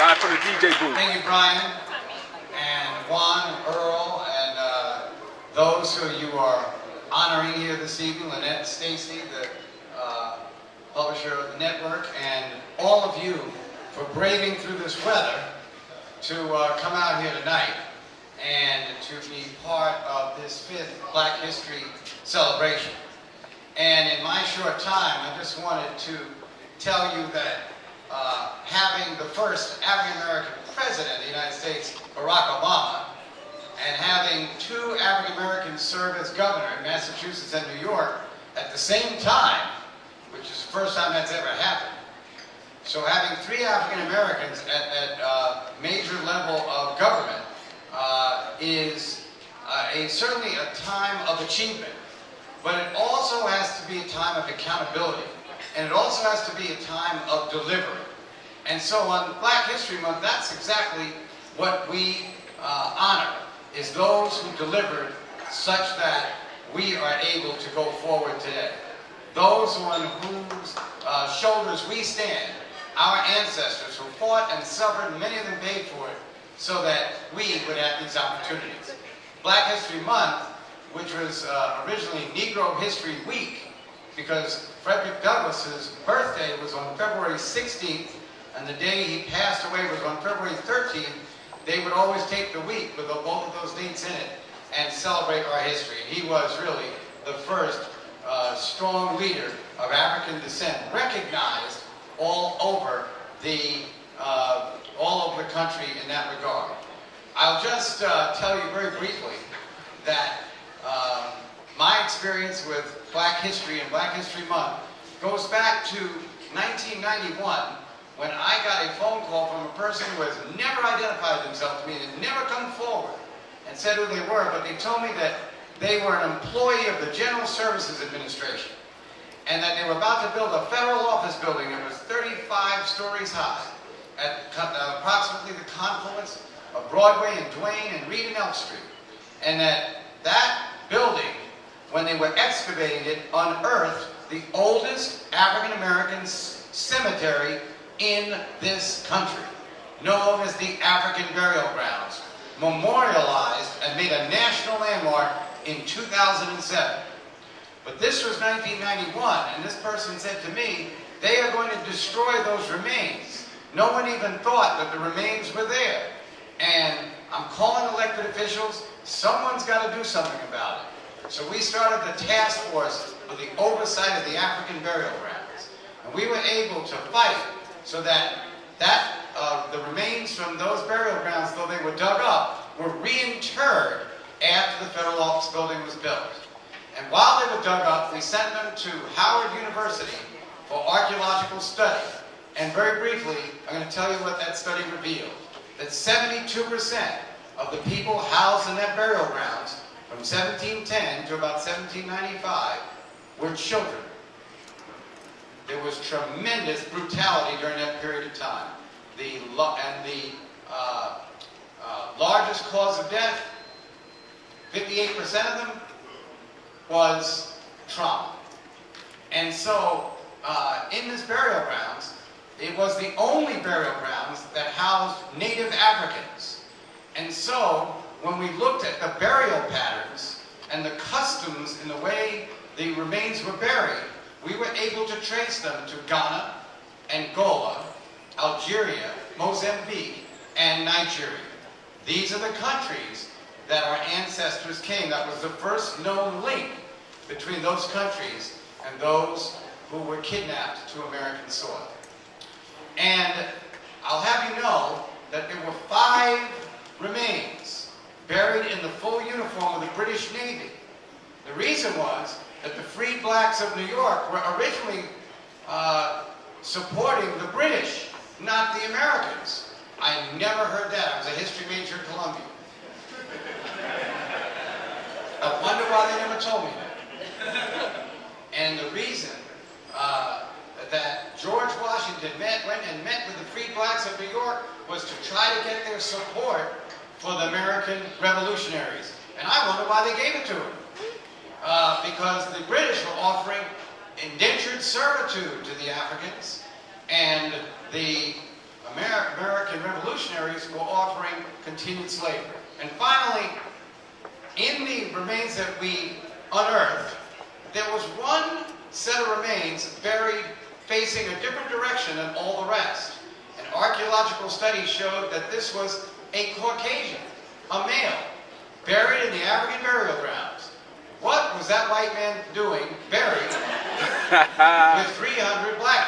Live from the DJ booth. Thank you, Brian, and Juan, Earl, and those who you are honoring here this evening, Lynette, Stacy, the publisher of the network, and all of you for braving through this weather to come out here tonight and to be part of this 5th Black History celebration. And in my short time, I just wanted to tell you that having the first African-American president of the United States, Barack Obama, and having 2 African-Americans serve as governor in Massachusetts and New York at the same time, which is the first time that's ever happened. So having 3 African-Americans at major level of government is certainly a time of achievement. But it also has to be a time of accountability. And it also has to be a time of delivery. And so on Black History Month, that's exactly what we honor, is those who delivered such that we are able to go forward today. Those on whose shoulders we stand, our ancestors who fought and suffered, and many of them paid for it, so that we would have these opportunities. Black History Month, which was originally Negro History Week, because Frederick Douglass's birthday was on February 16th, and the day he passed away was on February 13th, they would always take the week with both of those dates in it and celebrate our history. And he was really the first strong leader of African descent, recognized all over the country in that regard. I'll just tell you very briefly that my experience with Black History and Black History Month goes back to 1991, when I got a phone call from a person who has never identified themselves to me, and had never come forward and said who they were, but they told me that they were an employee of the General Services Administration, and that they were about to build a federal office building that was 35 stories high at approximately the confluence of Broadway and Duane and Reed and Elk Street, and that building, when they were excavating it, unearthed the oldest African-American cemetery in this country, known as the African Burial Grounds, memorialized and made a national landmark in 2007. But this was 1991, and this person said to me, they are going to destroy those remains. No one even thought that the remains were there. And I'm calling elected officials, someone's got to do something about it. So we started the task force for the oversight of the African burial grounds. And we were able to fight so that the remains from those burial grounds, though they were dug up, were reinterred after the federal office building was built. And while they were dug up, we sent them to Howard University for archaeological study. And very briefly, I'm going to tell you what that study revealed. That 72% of the people housed in that burial grounds from 1710 to about 1795 were children. There was tremendous brutality during that period of time. The largest cause of death, 58% of them, was trauma. And so, in this burial grounds, it was the only burial grounds that housed Native Africans. And so, when we looked at the burial patterns and the customs in the way the remains were buried, we were able to trace them to Ghana, Angola, Algeria, Mozambique, and Nigeria. These are the countries that our ancestors came. That was the first known link between those countries and those who were kidnapped to American soil. And I'll have you know that there were 5 remains buried in the full uniform of the British Navy. The reason was that the freed blacks of New York were originally supporting the British, not the Americans. I never heard that. I was a history major at Columbia. I wonder why they never told me that. And the reason that George Washington went and met with the freed blacks of New York was to try to get their support for the American revolutionaries. And I wonder why they gave it to him. Because the British were offering indentured servitude to the Africans, and the American revolutionaries were offering continued slavery. And finally, in the remains that we unearthed, there was one set of remains buried facing a different direction than all the rest. And archaeological studies showed that this was a Caucasian, a male, buried in the African burial grounds. What was that white man doing buried with 300 black